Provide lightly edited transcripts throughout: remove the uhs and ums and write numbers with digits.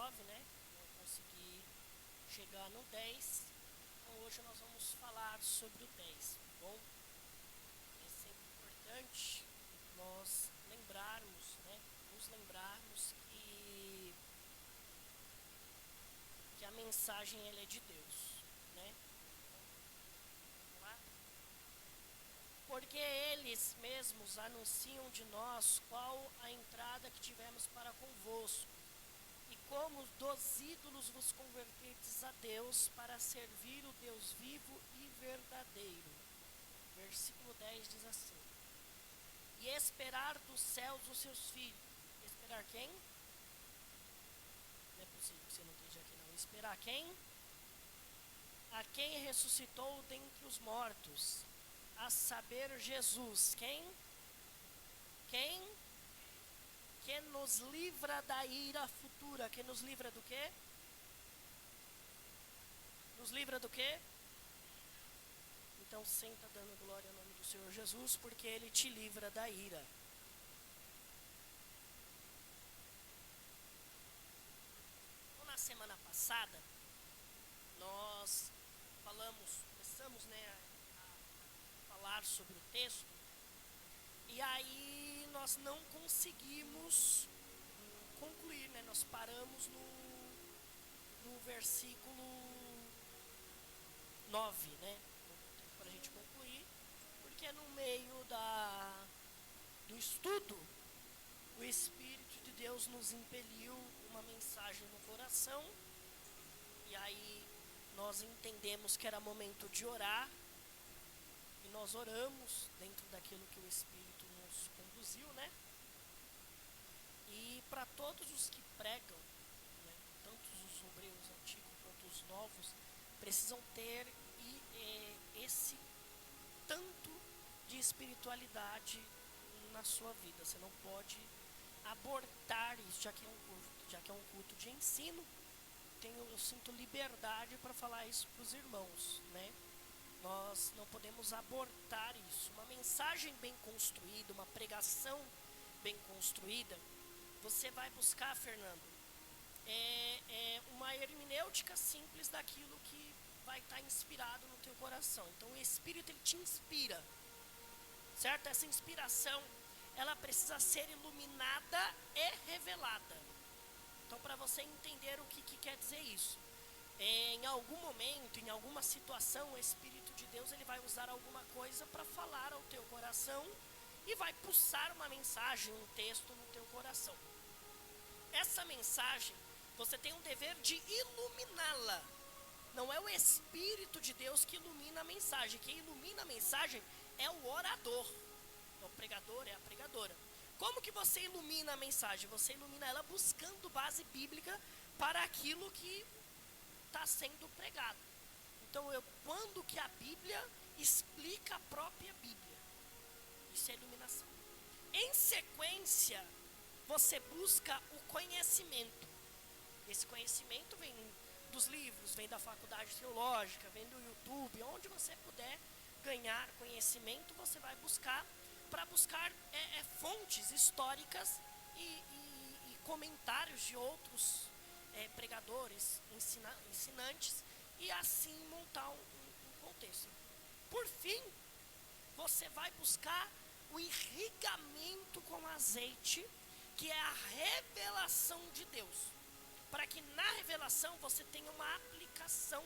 9, né? Não consegui chegar no 10. Então hoje nós vamos falar sobre o 10, tá bom? É sempre importante nós lembrarmos, né? Nos lembrarmos que a mensagem ela é de Deus, né? Vamos lá? Porque eles mesmos anunciam de nós qual a entrada que tivemos para convosco, e como dos ídolos vos convertedes a Deus para servir o Deus vivo e verdadeiro. Versículo 10 diz assim: e esperar dos céus os seus filhos. Esperar quem? Não é possível que você não esteja aqui não. Esperar quem? A quem ressuscitou dentre os mortos, a saber, Jesus. Quem? Quem? Que nos livra da ira futura. Que nos livra do quê? Nos livra do quê? Então senta dando glória ao nome do Senhor Jesus, porque Ele te livra da ira. Então, na semana passada, nós começamos, né, a falar sobre o texto, e aí nós não conseguimos concluir, né? Nós paramos no versículo 9, né? Para a gente concluir, porque no meio do estudo, o Espírito de Deus nos impeliu uma mensagem no coração, e aí nós entendemos que era momento de orar, e nós oramos dentro daquilo que o Espírito nos conduziu, né? E para todos os que pregam, né, tanto os obreiros antigos quanto os novos, precisam ter esse tanto de espiritualidade na sua vida. Você não pode abortar isso, já que é um culto de ensino. Eu sinto liberdade para falar isso para os irmãos, né? Nós não podemos abortar isso. Uma mensagem bem construída, uma pregação bem construída, você vai buscar, Fernando, uma hermenêutica simples daquilo que vai estar inspirado no teu coração. Então o Espírito, ele te inspira, certo? Essa inspiração, ela precisa ser iluminada e revelada. Então, para você entender o que quer dizer isso, em algum momento, em alguma situação, o Espírito de Deus, ele vai usar alguma coisa para falar ao teu coração e vai pulsar uma mensagem, um texto no teu coração. Essa mensagem, você tem um dever de iluminá-la. Não é o Espírito de Deus que ilumina a mensagem. Quem ilumina a mensagem é o orador. É o pregador, é a pregadora. Como que você ilumina a mensagem? Você ilumina ela buscando base bíblica para aquilo que está sendo pregado. Então, quando que a Bíblia explica a própria Bíblia? Isso é iluminação. Em sequência, você busca o conhecimento. Esse conhecimento vem dos livros, vem da faculdade teológica, vem do YouTube, onde você puder ganhar conhecimento, você vai buscar, para buscar fontes históricas e comentários de outros pregadores, ensinantes, e assim montar um contexto. Por fim, você vai buscar o irrigamento com azeite, que é a revelação de Deus, para que na revelação você tenha uma aplicação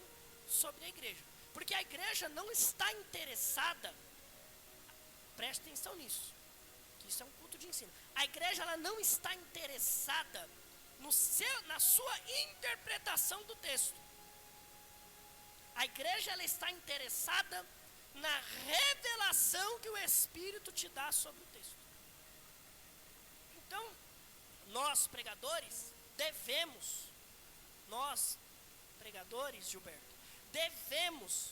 sobre a igreja. Porque a igreja não está interessada, preste atenção nisso, que isso é um culto de ensino. A igreja, ela não está interessada na sua interpretação do texto. A igreja, ela está interessada na revelação que o Espírito te dá sobre o texto. Então, nós pregadores, Gilberto, devemos,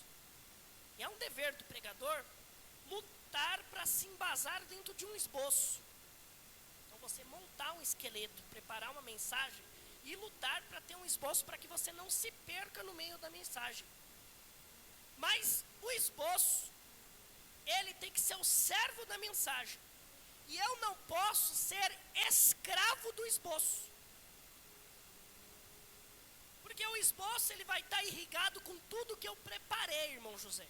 e é um dever do pregador, lutar para se embasar dentro de um esboço. Então, você montar um esqueleto, preparar uma mensagem e lutar para ter um esboço para que você não se perca no meio da mensagem. Mas o esboço, ele tem que ser o servo da mensagem. E eu não posso ser escravo do esboço. Porque o esboço ele vai estar irrigado com tudo que eu preparei, irmão José.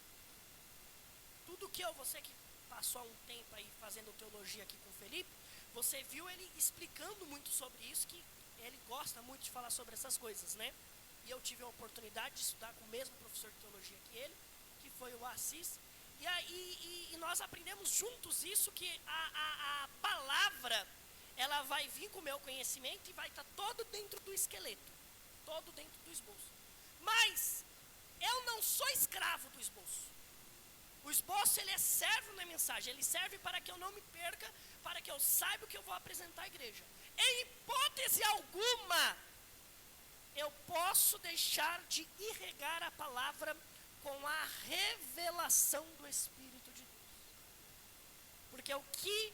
Tudo que você que passou há um tempo aí fazendo teologia aqui com o Felipe, você viu ele explicando muito sobre isso, que ele gosta muito de falar sobre essas coisas, né? E eu tive a oportunidade de estudar com o mesmo professor de teologia que ele, que foi o Assis. E nós aprendemos juntos isso, que a palavra, ela vai vir com o meu conhecimento e vai estar todo dentro do esqueleto, todo dentro do esboço. Mas eu não sou escravo do esboço. O esboço, ele serve na mensagem, ele serve para que eu não me perca, para que eu saiba o que eu vou apresentar à igreja. Em hipótese alguma, eu posso deixar de irrigar a palavra com a revelação do Espírito de Deus. Porque o que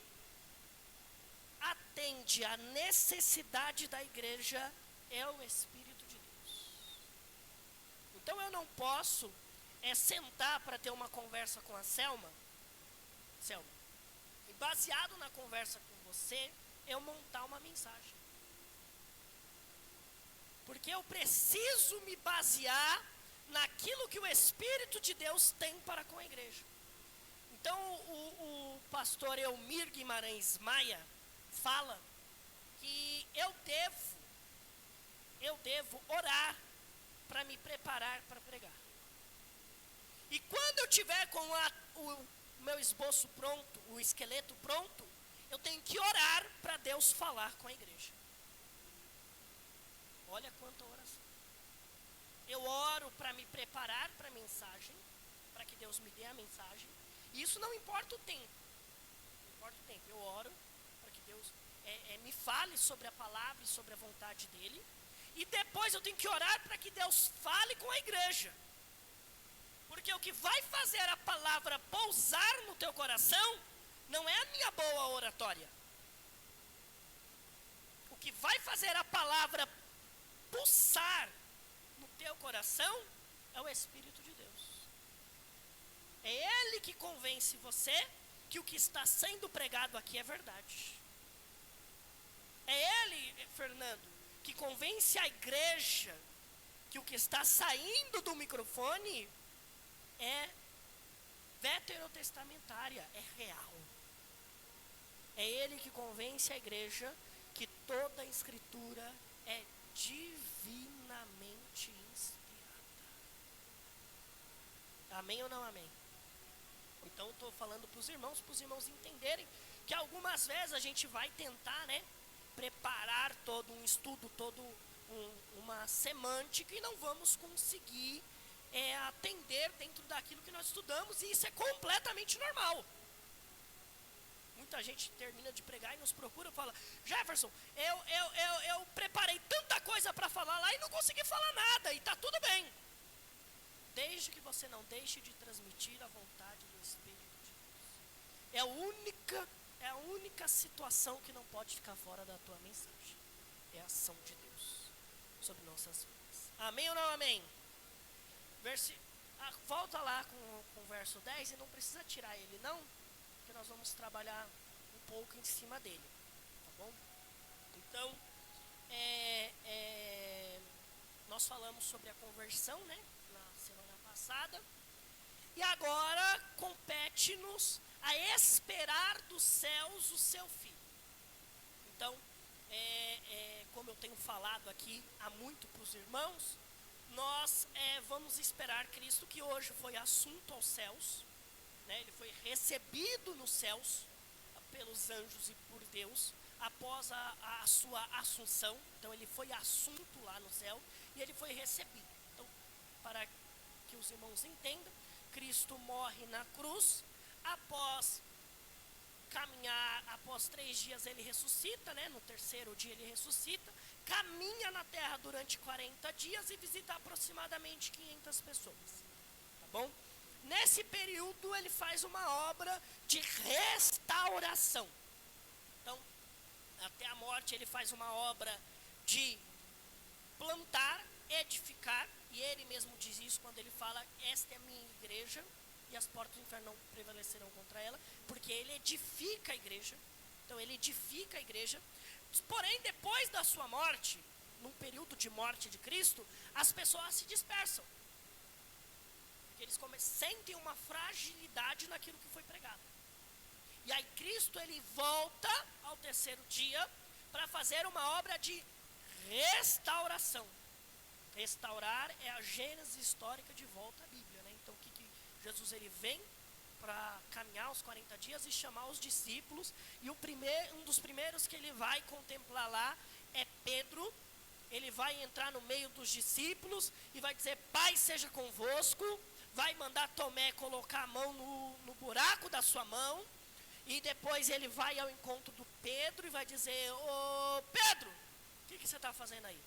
atende à necessidade da igreja é o Espírito de Deus. Então eu não posso sentar para ter uma conversa com a Selma, e baseado na conversa com você, eu montar uma mensagem. Porque eu preciso me basear naquilo que o Espírito de Deus tem para com a igreja. Então o pastor Elmir Guimarães Maia fala que eu devo orar para me preparar para pregar. E quando eu tiver com o meu esboço pronto, o esqueleto pronto, eu tenho que orar para Deus falar com a igreja. Olha quanta oração. Eu oro para me preparar para a mensagem, para que Deus me dê a mensagem. E isso não importa o tempo. Não importa o tempo. Eu oro para que Deus me fale sobre a palavra e sobre a vontade dele. E depois eu tenho que orar para que Deus fale com a igreja. Porque o que vai fazer a palavra pousar no teu coração não é a minha boa oratória. O que vai fazer a palavra pulsar no teu coração é o Espírito de Deus. É Ele que convence você que o que está sendo pregado aqui é verdade. É Ele, Fernando, que convence a igreja que o que está saindo do microfone é veterotestamentária, é real. É Ele que convence a igreja que toda a escritura é divinamente inspirada. Amém ou não amém? Então eu estou falando para os irmãos entenderem que algumas vezes a gente vai tentar, preparar todo um estudo, uma semântica, e não vamos conseguir atender dentro daquilo que nós estudamos, e isso é completamente normal. Muita gente termina de pregar e nos procura e fala: Jefferson, eu preparei tanta coisa para falar lá e não consegui falar nada, e está tudo bem. Desde que você não deixe de transmitir a vontade do Espírito de Deus. É a única situação que não pode ficar fora da tua mensagem. É a ação de Deus sobre nossas vidas. Amém ou não amém? Volta lá com o verso 10 e não precisa tirar ele não, porque nós vamos trabalhar um pouco em cima dele, tá bom? Então, nós falamos sobre a conversão, na semana passada, e agora compete-nos a esperar dos céus o seu filho. Então, como eu tenho falado aqui há muito para os irmãos, nós vamos esperar Cristo, que hoje foi assunto aos céus, ele foi recebido nos céus pelos anjos e por Deus, após a sua assunção. Então ele foi assunto lá no céu e ele foi recebido. Então, para que os irmãos entendam, Cristo morre na cruz, após caminhar, após 3 dias ele ressuscita, no terceiro dia ele ressuscita, caminha na terra durante 40 dias e visita aproximadamente 500 pessoas, tá bom? Nesse período ele faz uma obra de restauração. Então, até a morte ele faz uma obra de plantar, edificar, e ele mesmo diz isso quando ele fala: esta é a minha igreja e as portas do inferno não prevalecerão contra ela, porque ele edifica a igreja. Então ele edifica a igreja. Porém, depois da sua morte, num período de morte de Cristo, as pessoas se dispersam. Porque eles sentem uma fragilidade naquilo que foi pregado. E aí Cristo, ele volta ao terceiro dia para fazer uma obra de restauração. Restaurar é a gênese histórica de volta à Bíblia, né? Então, que Jesus, ele vem para caminhar os 40 dias e chamar os discípulos. E um dos primeiros que ele vai contemplar lá é Pedro. Ele vai entrar no meio dos discípulos e vai dizer: Pai seja convosco. Vai mandar Tomé colocar a mão no buraco da sua mão. E depois ele vai ao encontro do Pedro e vai dizer: Ô Pedro, o que você está fazendo aí?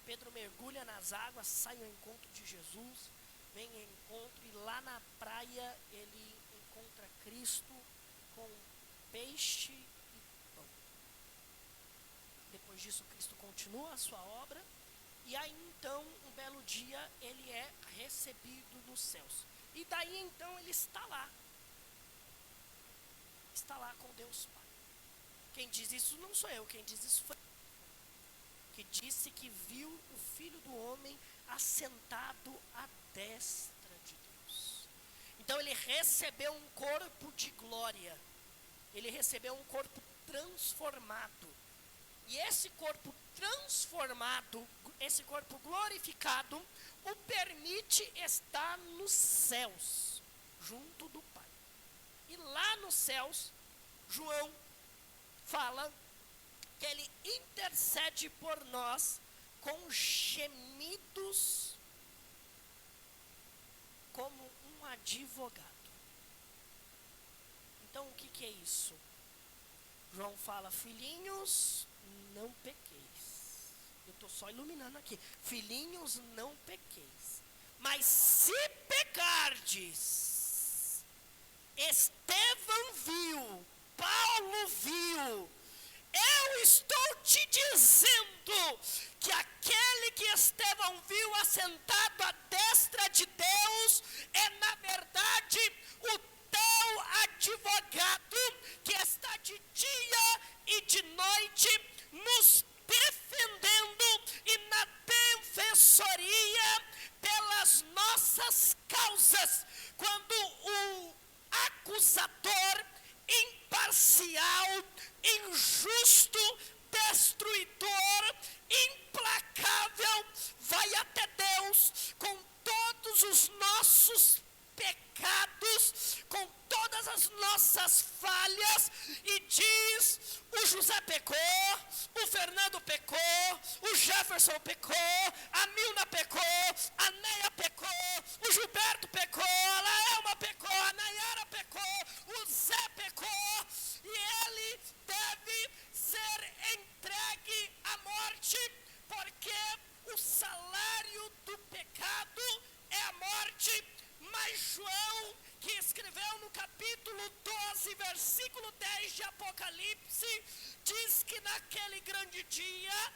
Pedro mergulha nas águas, sai ao encontro de Jesus, vem ao encontro, e lá na praia ele encontra Cristo com peixe e pão. Depois disso, Cristo continua a sua obra, e aí então, um belo dia, ele é recebido nos céus. E daí então ele está lá com Deus Pai. Quem diz isso não sou eu, quem diz isso foi que disse que viu o Filho do Homem assentado à destra de Deus. Então ele recebeu um corpo de glória, ele recebeu um corpo transformado, e esse corpo transformado, esse corpo glorificado, o permite estar nos céus, junto do Pai. E lá nos céus, João fala que ele intercede por nós com gemidos como um advogado. Então o que é isso? João fala: filhinhos, não pequeis. Eu estou só iluminando aqui. Filhinhos, não pequeis. Mas se pecardes, Estevão viu, Paulo viu, eu estou te dizendo que aquele que Estevão viu assentado à destra de Deus é, na verdade, o teu advogado, que está de dia e de noite nos defendendo e na defensoria pelas nossas causas, quando o acusador imparcial, injusto, destruidor, implacável, vai até Deus com todos os nossos pecados, com todas as nossas falhas, e diz: o José pecou, o Fernando pecou, o Jefferson pecou, a Milna pecou, a Neia pecou, o Gilberto pecou, a Laelma pecou, a Nayara pecou, o Zé pecou, e ele deve ser entregue à morte, porque o salário do pecado é a morte. Mas João, que escreveu no capítulo 12, versículo 10 de Apocalipse, diz que naquele grande dia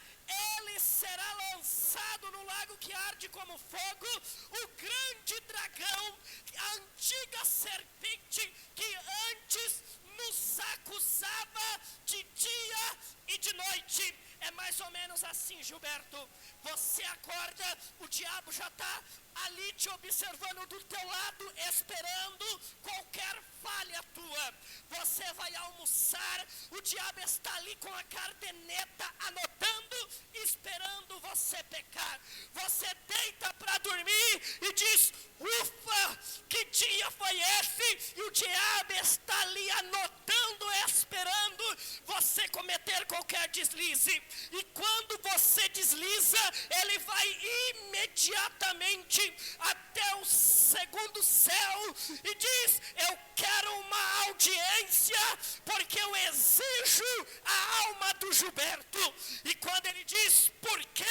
ele será lançado no lago que arde como fogo, o grande dragão, a antiga serpente que antes nos acusava de dia e de noite. É mais ou menos assim, Gilberto. Você acorda, o diabo já está ali te observando do teu lado, esperando qualquer falha tua. Você vai almoçar, o diabo está ali com a caderneta anotando, esperando você pecar. Você deita para dormir e diz: ufa, que dia foi esse? E o diabo está ali anotando, esperando você cometer qualquer deslize. E quando você desliza, ele vai imediatamente até o segundo céu e diz: eu quero uma audiência, porque eu exijo a alma do Gilberto. E quando ele diz por quê,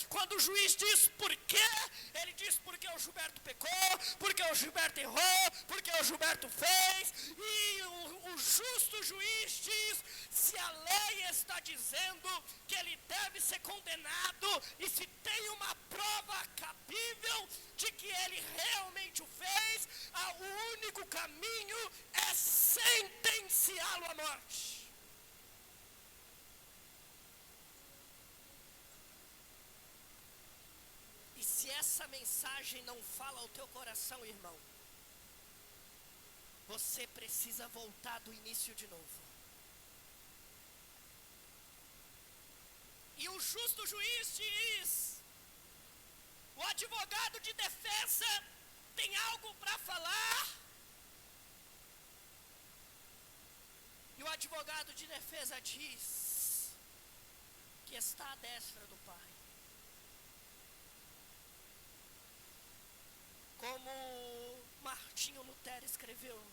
quando o juiz diz por quê, ele diz: porque o Gilberto pecou, porque o Gilberto errou, porque o Gilberto fez. E o justo juiz diz: se a lei está dizendo que ele deve ser condenado, e se tem uma prova cabível de que ele realmente o fez, o único caminho é sentenciá-lo à morte. essa mensagem não fala ao teu coração, irmão, você precisa voltar do início de novo. E o justo juiz diz, o advogado de defesa tem algo para falar. E o advogado de defesa diz que está à destra do Pai. Como Martinho Lutero escreveu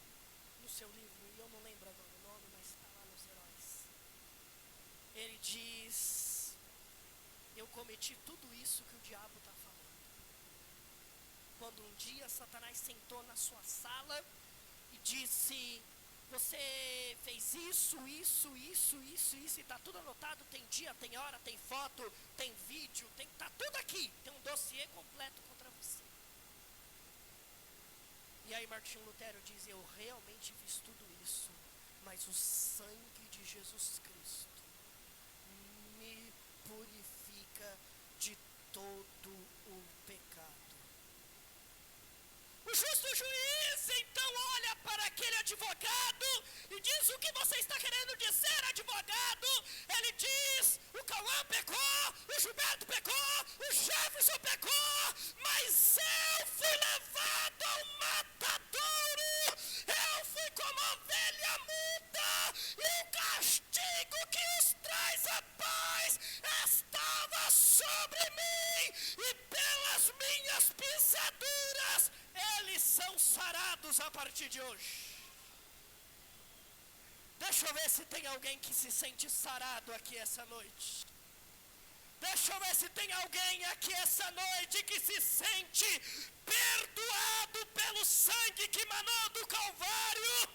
no seu livro, e eu não lembro agora o nome, mas está lá nos Heróis. Ele diz, eu cometi tudo isso que o diabo está falando. Quando um dia Satanás sentou na sua sala e disse, você fez isso, e está tudo anotado, tem dia, tem hora, tem foto, tem vídeo, está tudo aqui, tem um dossiê completo contra você. E aí Martinho Lutero diz, eu realmente fiz tudo isso, mas o sangue de Jesus Cristo me purifica de todo o pecado. O justo juiz então olha para aquele advogado e diz, o que você está querendo dizer, advogado? Ele diz, o Cauã pecou, o Gilberto pecou, o Jefferson pecou, mas eu fui levado ao matadouro, eu fui como ovelha muda, e o castigo que os traz a paz estava sobre mim, e pelas minhas pisaduras eles são sarados a partir de hoje. Deixa eu ver se tem alguém que se sente sarado aqui essa noite. Deixa eu ver se tem alguém aqui essa noite que se sente perdoado pelo sangue que manou do Calvário.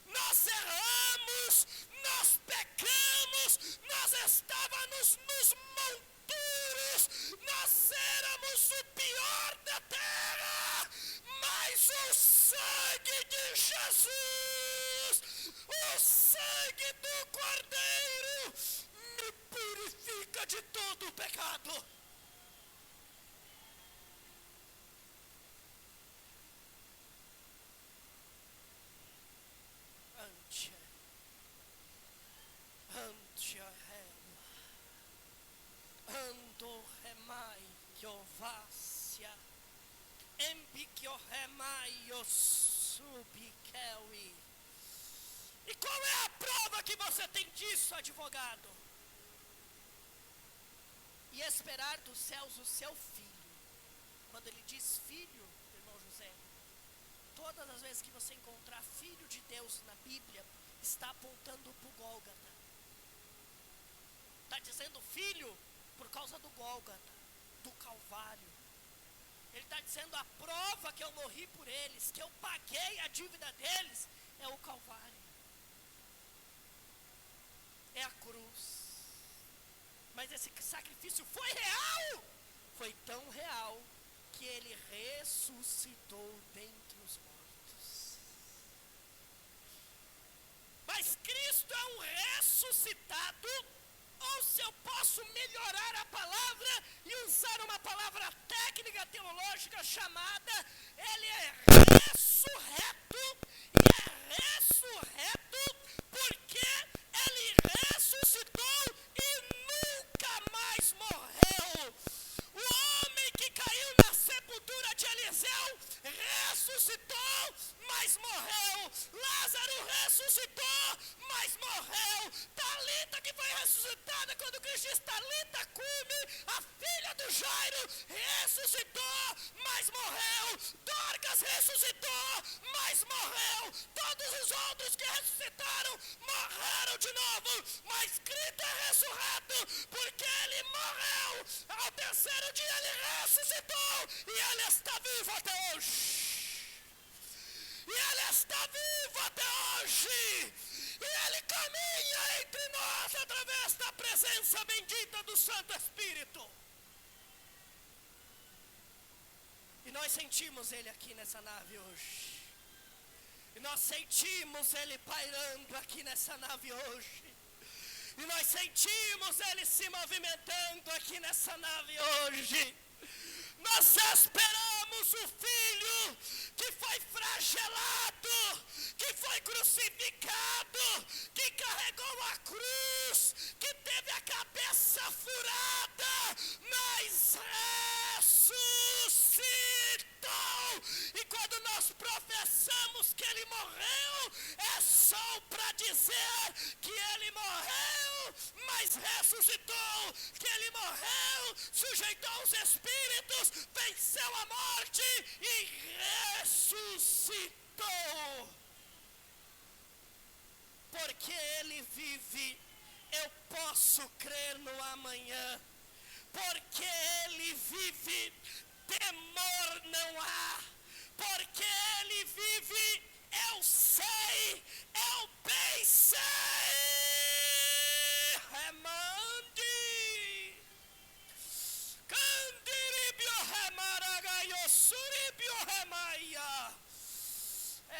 Nós erramos, nós pecamos, nós estávamos nos monturos, nós éramos o pior da terra, mas o sangue de Jesus, o sangue do Cordeiro, me purifica de todo o pecado. Ando remai que ovácia, embique o remai o subiqueui. E qual é a prova que você tem disso, advogado? E esperar dos céus o seu filho. Quando ele diz filho, irmão José, todas as vezes que você encontrar filho de Deus na Bíblia, está apontando para o Gólgota. Está dizendo filho por causa do Gólgota, do Calvário. Ele está dizendo a prova que eu morri por eles, que eu paguei a dívida deles, é o Calvário. É a cruz. Mas esse sacrifício foi real. Foi tão real que ele ressuscitou dentre os mortos. Mas Cristo é um ressuscitado, ou se eu posso melhorar a palavra e usar uma palavra técnica teológica chamada, ele é ressurreto, e é ressurreto porque ele ressuscitou e nunca mais morreu. O homem que caiu na sepultura de Eliseu ressuscitou, mas morreu. Lázaro ressuscitou, mas morreu. Talita, que foi ressuscitada quando Cristo disse, Talita cume, a filha do Jairo, ressuscitou, mas morreu. Dorcas ressuscitou, mas morreu. Todos os outros que ressuscitaram morreram de novo, mas Cristo é ressurreto porque ele morreu. Ao terceiro dia ele ressuscitou e ele está vivo até hoje. E ele está vivo até hoje. E ele caminha entre nós através da presença bendita do Santo Espírito. E nós sentimos ele aqui nessa nave hoje. E nós sentimos ele pairando aqui nessa nave hoje. E nós sentimos ele se movimentando aqui nessa nave hoje. Nós esperamos o Filho que foi flagelado, que foi crucificado, que carregou a cruz, que teve a cabeça furada, mas ressuscitou. E quando nós professamos que Ele morreu, é só para dizer que Ele morreu, mas ressuscitou, que Ele morreu, sujeitou os espíritos, venceu a morte e ressuscitou. Porque Ele vive, eu posso crer no amanhã. Porque Ele vive, temor não há. Porque Ele vive, eu sei, eu bem sei. Remande. Candiribio remaragaio suribio remaia.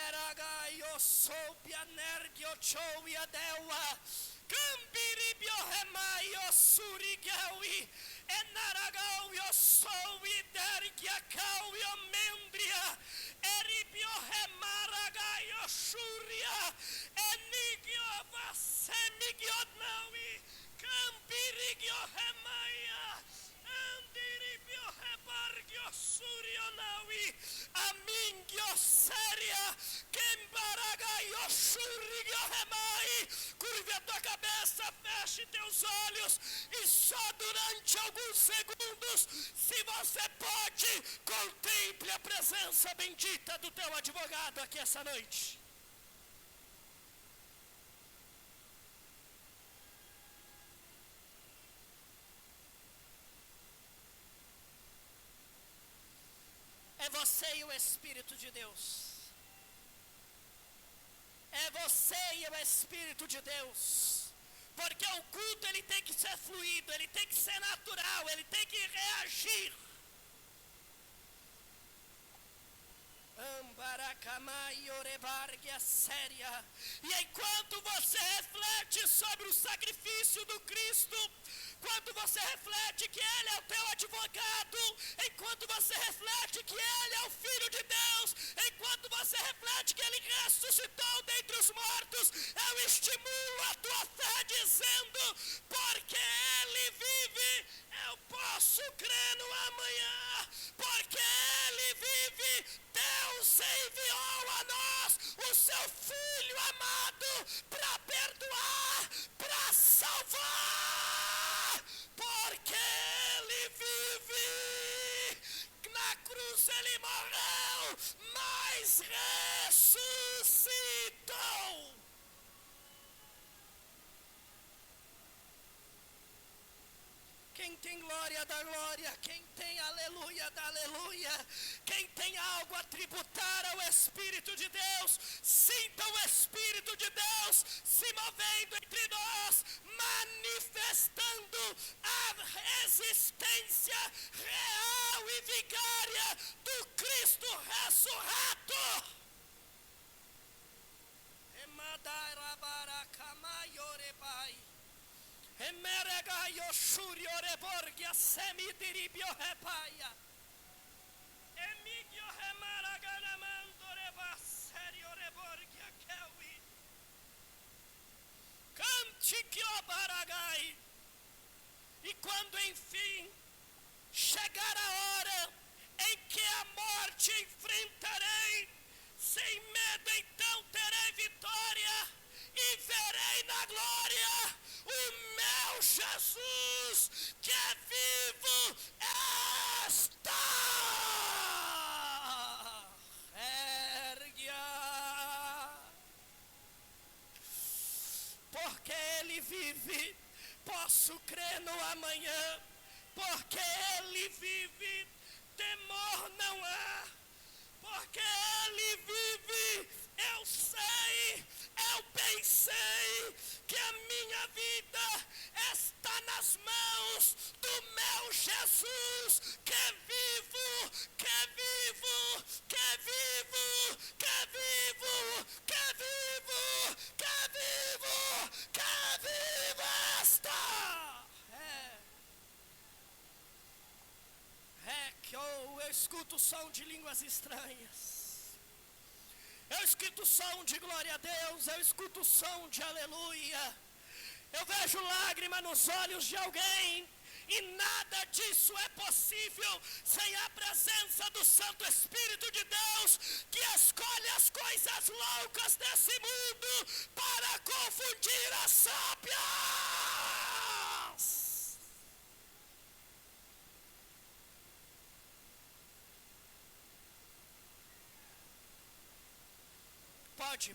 Eragaio soubia nergio chouia deua. Cambiribio remaio surigaui. Enaragau eu sou e dergia cau e membria. Eribio remaragai eu churia. Enigio vasemigio naui. Cambirigio remaia. Andiribio rebargio surio naui. Amingio séria. Quembaragai eu churigio remai. Curve a tua cabeça, feche teus olhos e só durante alguns segundos, se você pode, contemple a presença bendita do teu advogado aqui essa noite. É você e o Espírito de Deus. É você e o Espírito de Deus. Porque o culto ele tem que ser fluido, ele tem que ser natural, ele tem que reagir. E enquanto você reflete sobre o sacrifício do Cristo, enquanto você reflete que Ele é o teu advogado, enquanto você reflete que Ele é o Filho de Deus, enquanto você reflete que Ele ressuscitou dentre os mortos, eu estimulo a tua fé dizendo, porque Ele vive, eu posso crer no amanhã, porque Ele vive, Deus enviou a nós o seu Filho amado para perdoar, para salvar, porque Ele vive, na cruz Ele morreu, mas ressuscitou. Quem tem glória da glória, quem tem aleluia da aleluia, quem tem algo a tributar ao Espírito de Deus, sinta o Espírito de Deus se movendo entre nós, manifestando a existência real e vigária do Cristo ressurreto. Emerega yoshuri oreborgia semidiribio repaia. Emigio remaraganamando rebasserio reborgia kewi. Cantiquio baragai. E quando enfim chegar a hora em que a morte enfrentarei, sem medo então terei vitória e verei na glória o meu Jesus que é vivo está. Erguia. Porque Ele vive, posso crer no amanhã. Porque Ele vive, temor não há. Porque Ele vive, eu sei, eu bem sei que a minha vida está nas mãos do meu Jesus, que é vivo, que é vivo, que é vivo, que é vivo, que é vivo, que é vivo, que é vivo está. eu escuto o som de línguas estranhas. Eu escuto o som de glória a Deus. Eu escuto o som de aleluia. Eu vejo lágrima nos olhos de alguém. E nada disso é possível sem a presença do Santo Espírito de Deus, que escolhe as coisas loucas desse mundo para confundir as sábias.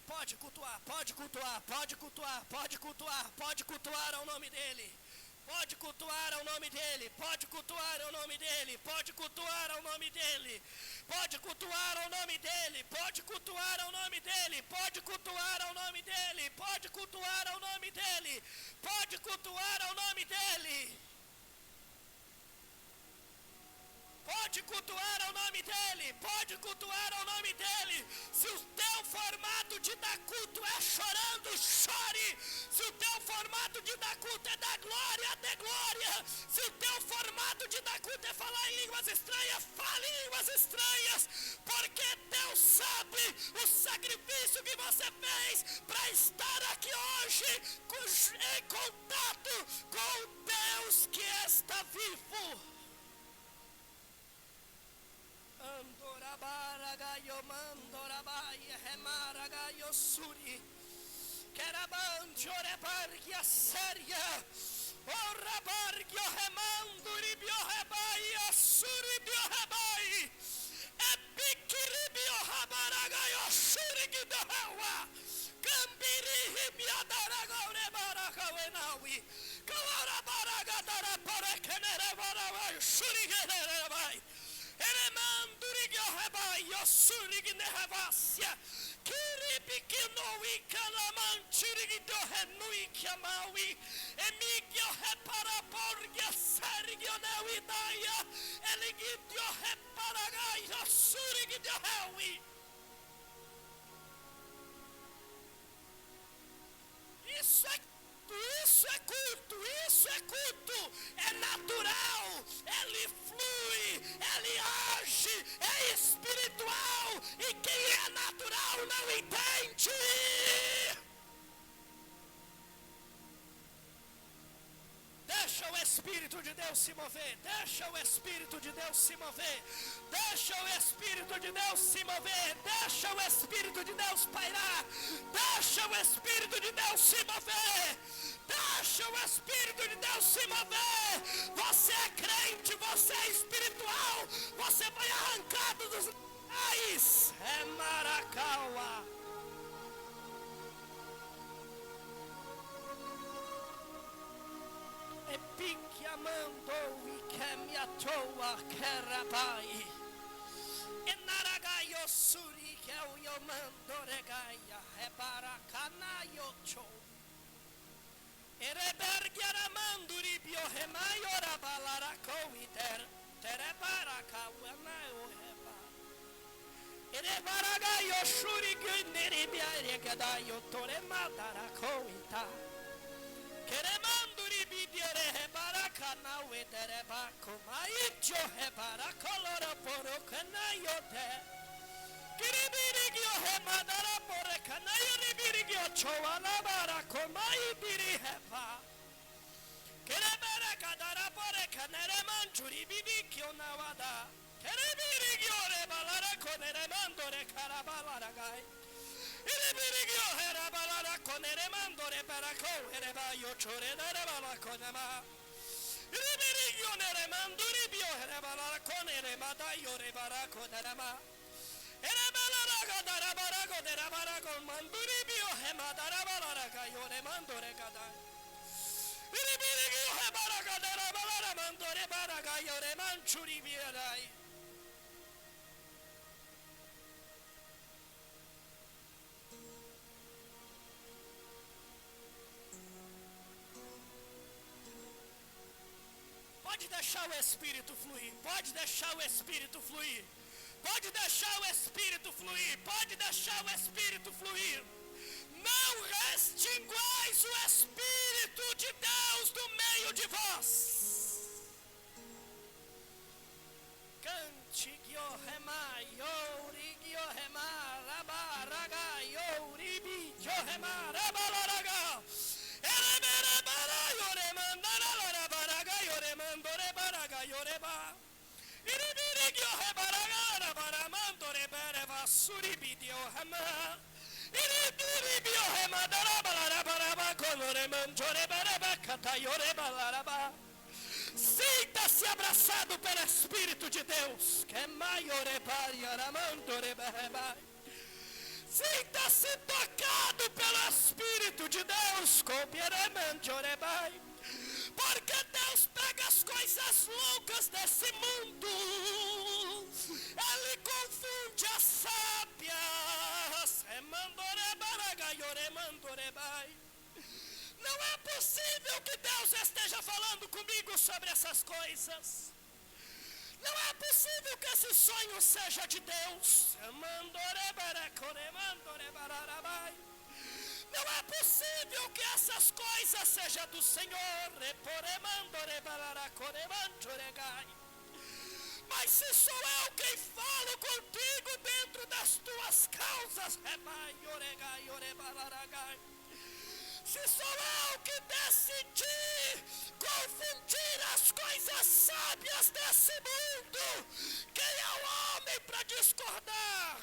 Pode cultuar, pode cultuar, pode cultuar, pode cultuar, pode cultuar ao nome dele. Pode cultuar ao nome dele, pode cultuar ao nome dele, pode cultuar ao nome dele, pode cultuar ao nome dele, pode cultuar ao nome dele, pode cultuar ao nome dele, pode cultuar ao nome dele, pode cultuar ao nome dele. Pode cultuar ao nome dele, pode cultuar ao nome dele. Se o teu formato de dar culto é chorando, chore. Se o teu formato de dar culto é dar glória, dê glória. Se o teu formato de dar culto é falar em línguas estranhas, fale em línguas estranhas. Porque Deus sabe o sacrifício que você fez para estar aqui hoje em contato com o Deus que está vivo. Andorabaraga mandorabai remaragaio suri Kerabanjo rebargia séria Orabargio remanduri biorebai asuri biorebai Epikiribio rabaragaio suri gidohewa Gambiri miadaraga rebaraga wenawi Kawarabaraga daraparekenere varavai suri generebai Elemandurigio rebai, osuriginehevasia, kiribikinowi kalamanchirigio renui kiamawi, emigio reparaborgia serigio neuidaia, eligio reparagai, osurigio reui. Isso é culto, é natural, ele flui, ele age, é espiritual, e quem é natural não entende. Deixa o Espírito de Deus se mover, deixa o Espírito de Deus se mover, deixa o Espírito de Deus se mover, deixa o Espírito de Deus pairar, deixa o Espírito de Deus se mover, deixa o Espírito de Deus se mover. Você é crente, você é espiritual, você foi arrancado dos pais. É Maracauá. Epique amando e que me atoa querabai. Enaragaio suri que o yomando regaia rebaracanaio cho. Erebergiara manduri biohemaiora balaracou iter terebaracauanaio reba. Erebaragaio suri guneribiare gadaio toremadaraco ita. Keremanduri bidiere hebarakana wedere bakoma ijo hebarakolora porokana yote. Kiribirigio hemadara porekana yiribirigio chowana barakoma ibiri heba. Kereberakadara porekana remanchuri bibikio nawada. Kerebirigio rebalarako neremandore karabalaragai. Iribirigio herabalara koneremandore barako herebayo choredara konema. Iribirigio neremanduri bio herabalara koneremada yore barako nerema. Erebalara gadara barako nerabara manduri bio hemadara balara yore mandore kada. Iribirigio hebara gadara balara mandore baraga yore manchuri birai. Pode deixar o Espírito fluir, pode deixar o Espírito fluir, pode deixar o Espírito fluir, pode deixar o Espírito fluir. Não extinguais o Espírito de Deus do meio de vós. Sinta-se abraçado pelo Espírito de Deus. Sinta-se tocado pelo Espírito de Deus. Porque Deus pega as coisas loucas desse mundo, Ele confunde as sábias. Não é possível que Deus esteja falando comigo sobre essas coisas. Não é possível que esse sonho seja de Deus. Não é possível que essas coisas sejam do Senhor. Mas se sou eu quem falo contigo dentro das tuas causas, se sou eu que decidi confundir as coisas sábias desse mundo, quem é o homem para discordar?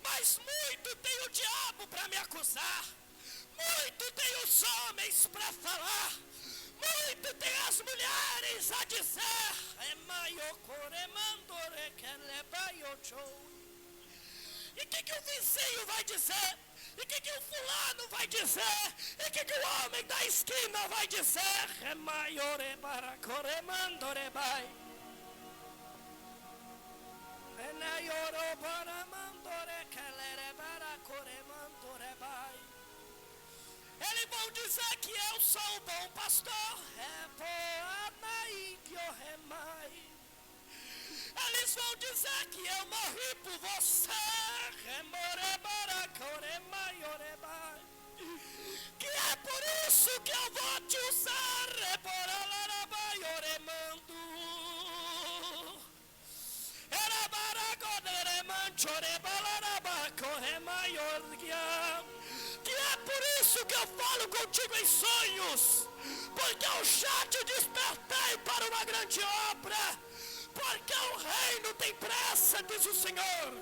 Mas muito tem o diabo para me acusar, muito tem os homens para falar, muito tem as mulheres a dizer. E o que o vizinho vai dizer? E o que o fulano vai dizer? E o que o homem da esquina vai dizer? Eles vão dizer que eu sou o bom pastor. Eles vão dizer que eu morri por você. Que é por isso que eu vou te usar. Que é por isso que eu falo contigo em sonhos, porque eu já te despertei para uma grande obra, porque o reino tem pressa, diz o Senhor.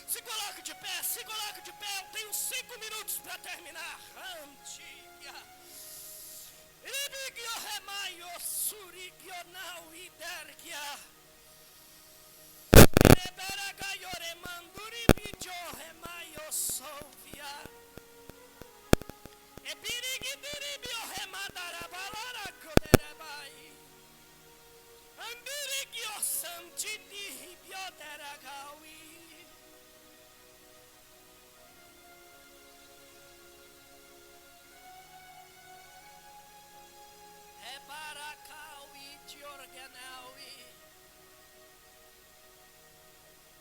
Se coloque de pé, eu tenho 5 minutos para terminar.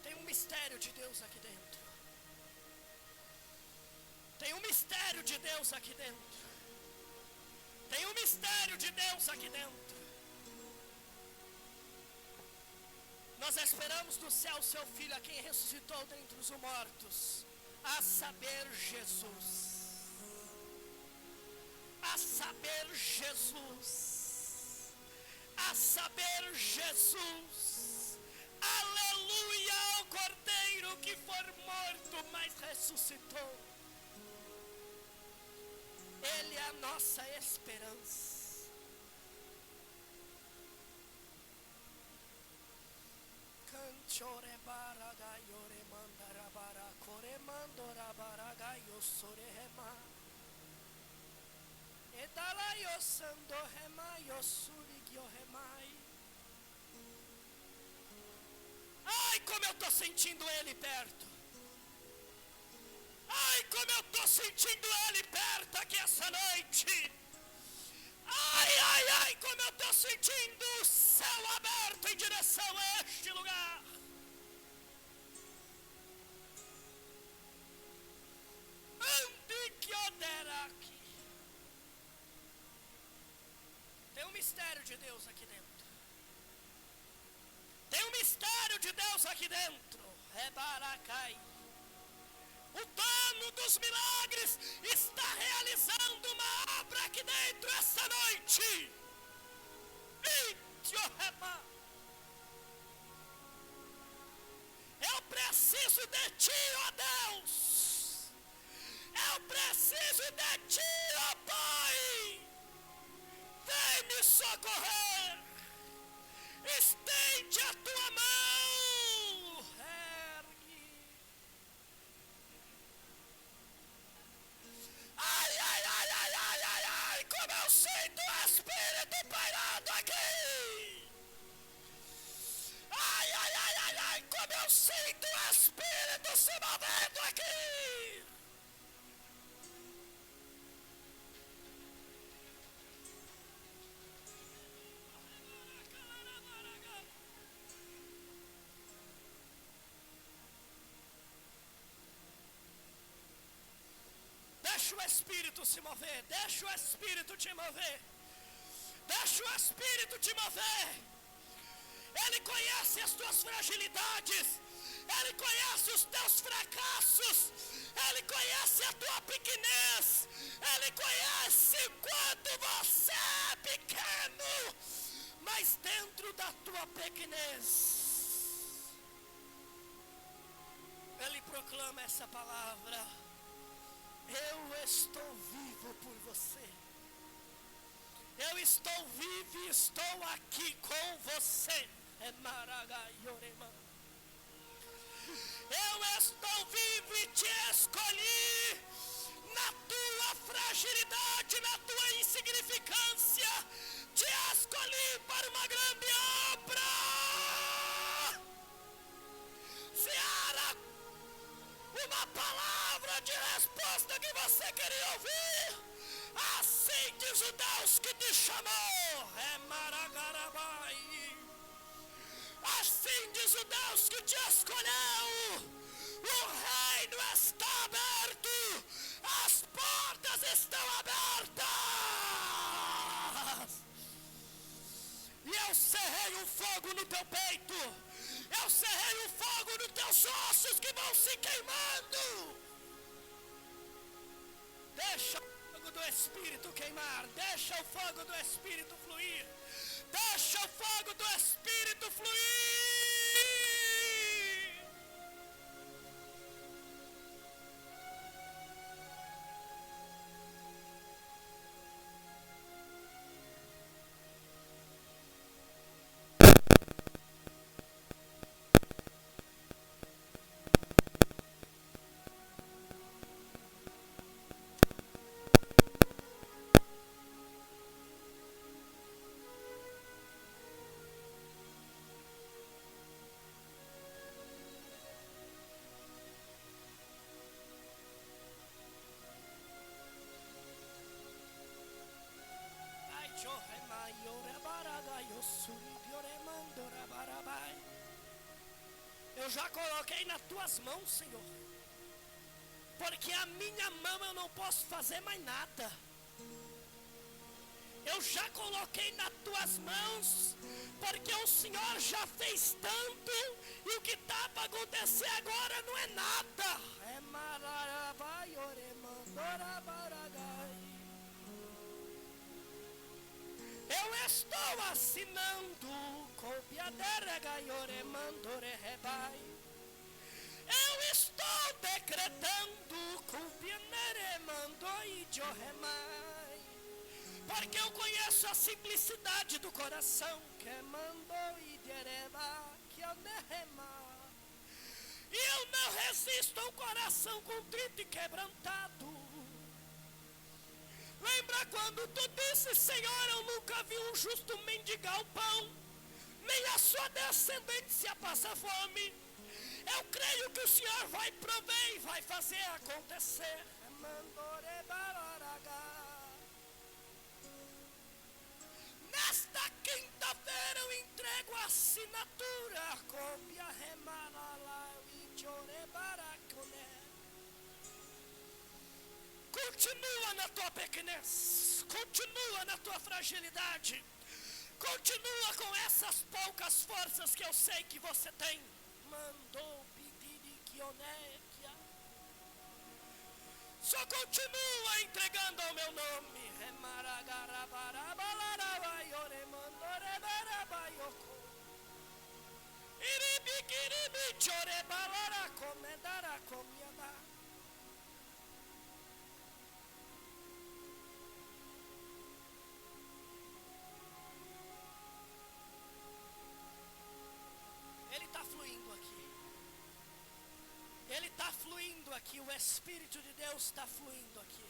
Tem um mistério de Deus aqui dentro. Tem um mistério de Deus aqui dentro. Tem um mistério de Deus aqui dentro. Nós esperamos do céu o seu Filho, a quem ressuscitou dentre os mortos, a saber, Jesus. A saber, Jesus. A saber, Jesus. Aleluia. cordeiro que for morto, mas ressuscitou. Ele é a nossa esperança. Canchore baraga yore mandara bara kore mandora baraga yosore hema. Edala yosando hema yosuri gyohemai. Ai, como eu estou sentindo ele perto. Ai, como eu estou sentindo ele perto aqui essa noite. Ai, ai, ai, como eu estou sentindo o céu aberto em direção a este lugar. Ande que oderaki. Tem um mistério de Deus aqui dentro. Tem um mistério de Deus aqui dentro. Rebaracai. O dono dos milagres está realizando uma obra aqui dentro essa noite. Eu preciso de ti, ó Deus. Eu preciso de ti, ó Pai. Vem me socorrer. Estende a tua mão. Ergue. Ai, ai, ai, ai, ai, ai, ai, como eu sinto o Espírito pairando aqui. Ai, ai, ai, ai, ai, como eu sinto o Espírito se movendo aqui. Deixa o Espírito se mover, deixa o Espírito te mover, deixa o Espírito te mover. Ele conhece as tuas fragilidades, Ele conhece os teus fracassos, Ele conhece a tua pequenez, Ele conhece quanto você é pequeno, mas dentro da tua pequenez, Ele proclama essa palavra: eu estou vivo por você. Eu estou vivo e estou aqui com você. É Maragaiorema. Eu estou vivo e te escolhi na tua fragilidade, na tua insignificância. Te escolhi para uma grande obra. Se era uma palavra de resposta que você queria ouvir, assim diz o Deus que te chamou. É Maragarabai. Assim diz o Deus que te escolheu. O reino está aberto, as portas estão abertas. E eu cerrei um fogo no teu peito. Eu cerrei um fogo nos teus ossos que vão se queimando. Deixa o fogo do Espírito queimar. Deixa o fogo do Espírito fluir. Deixa o fogo do Espírito fluir. Eu já coloquei nas tuas mãos, Senhor, porque a minha mão eu não posso fazer mais nada. Eu já coloquei nas tuas mãos, porque o Senhor já fez tanto, e o que está para acontecer agora não é nada. É Mararabai, Oremandorabaragai. Eu estou assinando Copiaderegai, Oremandorerebai. Eu estou decretando, porque eu conheço a simplicidade do coração. E eu não resisto ao coração contrito e quebrantado. Lembra quando tu disse: Senhor, eu nunca vi um justo mendigar o pão, nem a sua descendência passa fome. Eu creio que o Senhor vai prover e vai fazer acontecer. Nesta quinta-feira eu entrego a assinatura. Continua na tua pequenez, continua na tua fragilidade, continua com essas poucas forças que eu sei que você tem. Mandou pedir que onequia. Só continua entregando ao meu nome. Ele está fluindo aqui. Ele está fluindo aqui. O Espírito de Deus está fluindo aqui.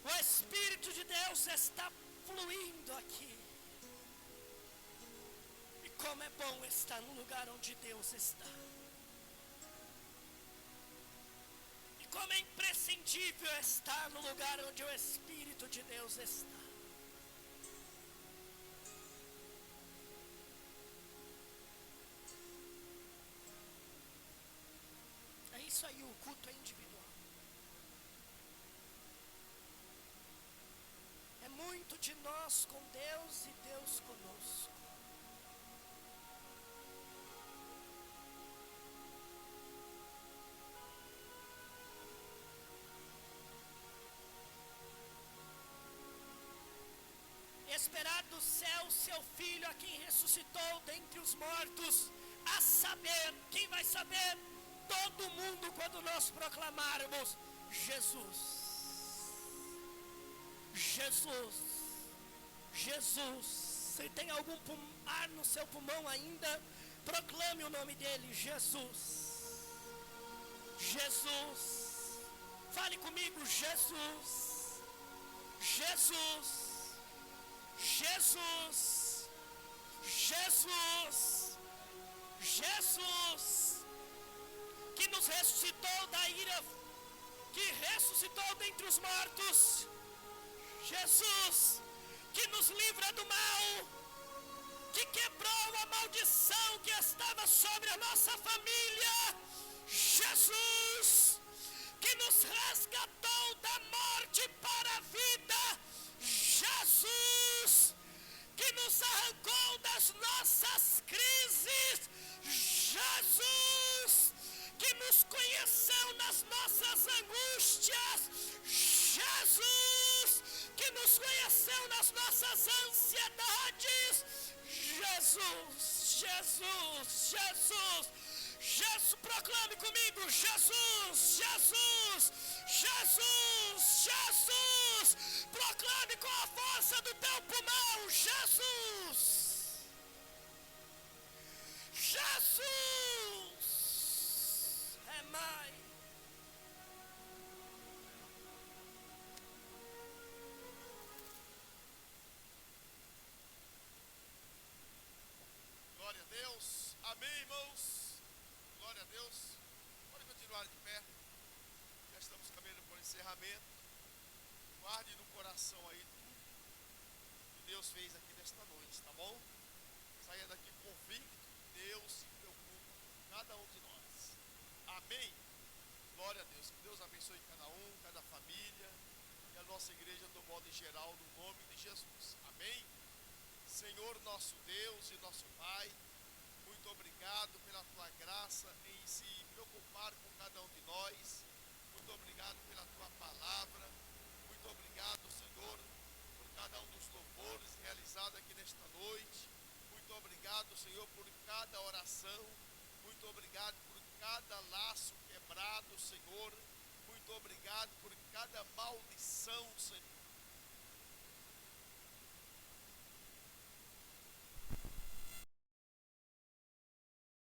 O Espírito de Deus está fluindo aqui. E como é bom estar no lugar onde Deus está. E como é imprescindível estar no lugar onde o Espírito de Deus está. É isso aí, o culto é individual. É muito de nós com Deus e Deus conosco. Esperar do céu seu Filho, a quem ressuscitou dentre os mortos, a saber, quem vai saber? Todo mundo, quando nós proclamarmos Jesus, Jesus, Jesus. Se tem algum ar no seu pulmão ainda, proclame o nome dele, Jesus, Jesus. Fale comigo, Jesus, Jesus, Jesus, Jesus, Jesus, que nos ressuscitou da ira, que ressuscitou dentre os mortos. Jesus, que nos livra do mal, que quebrou a maldição que estava sobre a nossa família. Jesus, que nos resgatou da morte para a vida. Jesus, que nos arrancou das nossas crises. Jesus, que nos conheceu nas nossas angústias. Jesus, que nos conheceu nas nossas ansiedades. Jesus, Jesus, Jesus, Jesus, proclame comigo, Jesus, Jesus, Jesus, Jesus, proclame com a força do teu pulmão, Jesus, Jesus, é mais. Glória a Deus, amém, irmãos, glória a Deus. Pode continuar de pé, já estamos caminhando para o encerramento. Guarde no coração aí tudo que Deus fez aqui nesta noite, tá bom? Saia daqui convicto, Deus se preocupa com cada um de nós, amém? Glória a Deus, que Deus abençoe cada um, cada família e a nossa igreja do modo em geral, no nome de Jesus, amém? Senhor nosso Deus e nosso Pai, muito obrigado pela tua graça em se preocupar com cada um de nós. Muito obrigado pela tua palavra. Muito obrigado, Senhor, por cada um dos louvores realizados aqui nesta noite. Muito obrigado, Senhor, por cada oração. Muito obrigado por cada laço quebrado, Senhor. Muito obrigado por cada maldição, Senhor.